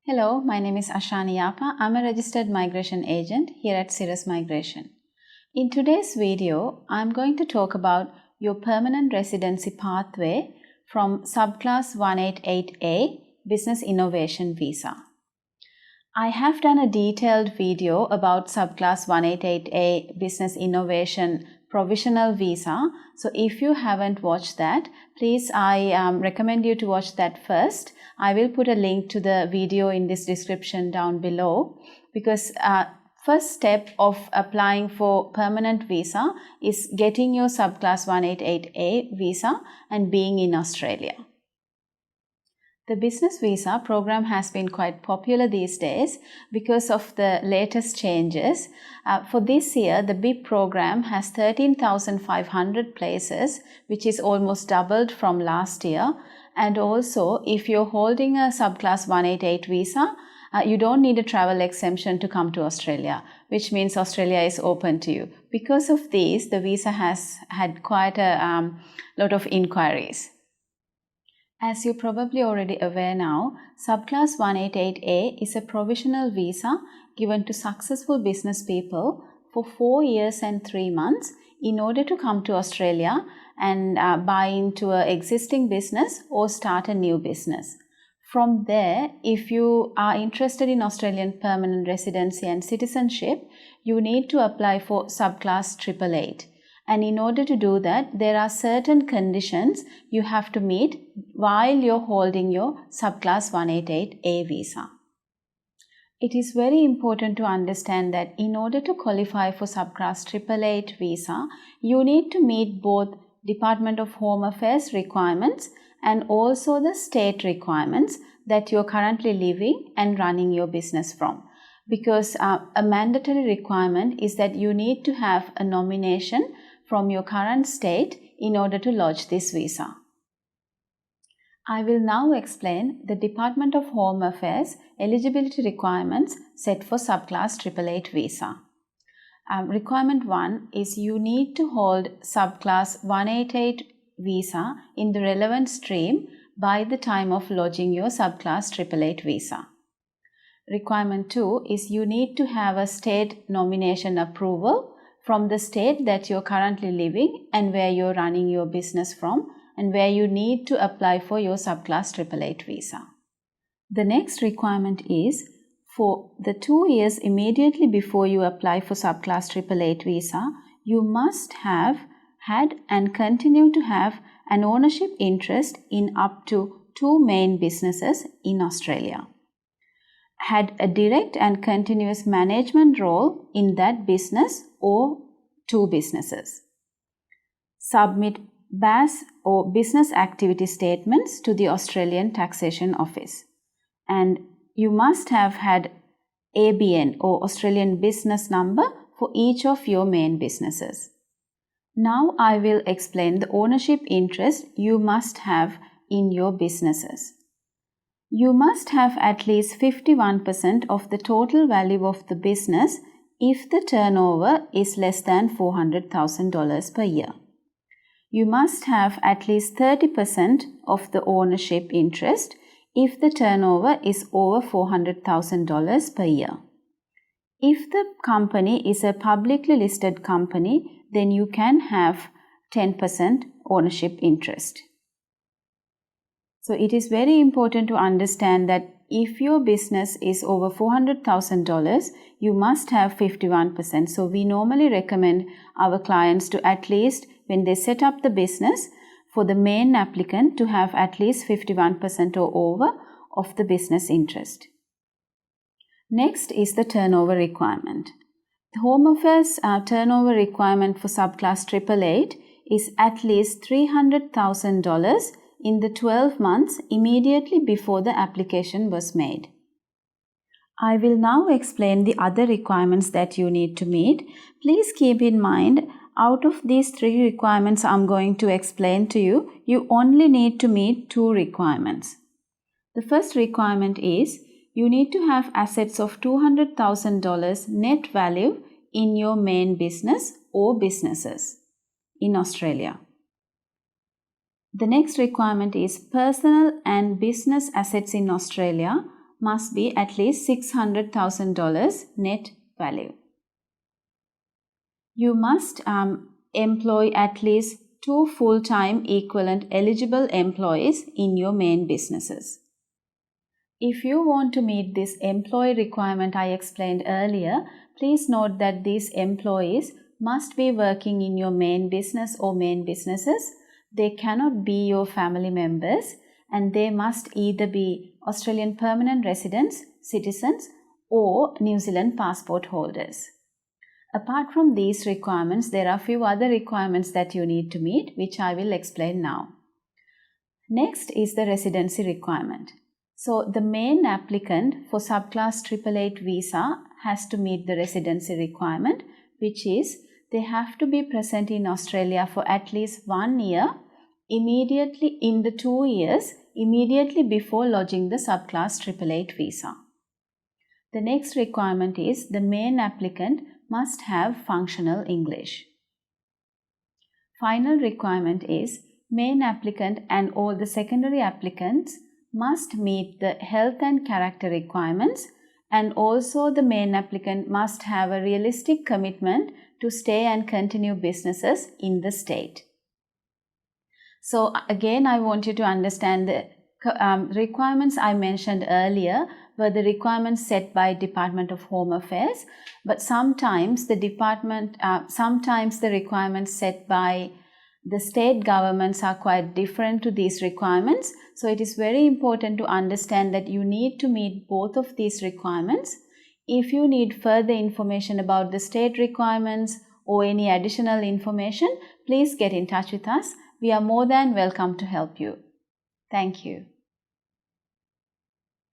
Hello, my name is Ashani Yapa. I'm a registered migration agent here at Cirrus Migration. In today's video, I'm going to talk about your permanent residency pathway from subclass 188A Business Innovation Visa. I have done a detailed video about subclass 188A Business Innovation Provisional Visa. So if you haven't watched that, please I recommend you to watch that first. I will put a link to the video in this description down below because first step of applying for permanent visa is getting your subclass 188A visa and being in Australia. The business visa program has been quite popular these days because of the latest changes. For this year, the BIP program has 13,500 places, which is almost doubled from last year. And also, if you're holding a subclass 188 visa, you don't need a travel exemption to come to Australia, which means Australia is open to you. Because of this, the visa has had quite a lot of inquiries. As you're probably already aware now, subclass 188A is a provisional visa given to successful business people for 4 years and 3 months in order to come to Australia and buy into an existing business or start a new business. From there, if you are interested in Australian permanent residency and citizenship, you need to apply for subclass 888. And in order to do that, there are certain conditions you have to meet while you're holding your subclass 188A visa. It is very important to understand that in order to qualify for subclass 888 visa, you need to meet both Department of Home Affairs requirements and also the state requirements that you're currently living and running your business from. Because a mandatory requirement is that you need to have a nomination from your current state in order to lodge this visa. I will now explain the Department of Home Affairs eligibility requirements set for subclass 888 visa. Requirement 1 is you need to hold subclass 188 visa in the relevant stream by the time of lodging your subclass 888 visa. Requirement 2 is you need to have a state nomination approval from the state that you're currently living and where you're running your business from and where you need to apply for your subclass 888 visa. The next requirement is for the 2 years immediately before you apply for subclass 888 visa, you must have had and continue to have an ownership interest in up to 2 main businesses in Australia. Had a direct and continuous management role in that business or 2 businesses. Submit BAS or business activity statements to the Australian Taxation Office. And you must have had ABN or Australian Business Number for each of your main businesses. Now I will explain the ownership interest you must have in your businesses. You must have at least 51% of the total value of the business if the turnover is less than $400,000 per year. You must have at least 30% of the ownership interest if the turnover is over $400,000 per year. If the company is a publicly listed company, then you can have 10% ownership interest. So it is very important to understand that if your business is over $400,000, you must have 51%. So we normally recommend our clients to at least, when they set up the business, for the main applicant to have at least 51% or over of the business interest. Next is the turnover requirement. The Home Affairs turnover requirement for subclass 888 is at least $300,000 in the 12 months immediately before the application was made. I will now explain the other requirements that you need to meet. Please keep in mind, out of these 3 requirements I'm going to explain to you, you only need to meet 2 requirements. The first requirement is you need to have assets of $200,000 net value in your main business or businesses in Australia. The next requirement is personal and business assets in Australia must be at least $600,000 net value. You must employ at least 2 full-time equivalent eligible employees in your main businesses. If you want to meet this employee requirement I explained earlier, please note that these employees must be working in your main business or main businesses. They cannot be your family members, and they must either be Australian permanent residents, citizens, or New Zealand passport holders. Apart from these requirements, there are a few other requirements that you need to meet, which I will explain now. Next is the residency requirement. So the main applicant for subclass 888 visa has to meet the residency requirement, which is they have to be present in Australia for at least 1 year immediately in the 2 years immediately before lodging the subclass 888 visa. The next requirement is the main applicant must have functional English. Final requirement is main applicant and all the secondary applicants must meet the health and character requirements, and also the main applicant must have a realistic commitment to stay and continue businesses in the state. So again, I want you to understand the requirements I mentioned earlier were the requirements set by Department of Home Affairs, but sometimes the requirements set by the state governments are quite different to these requirements. So it is very important to understand that you need to meet both of these requirements. If you need further information about the state requirements or any additional information, please get in touch with us. We are more than welcome to help you. Thank you.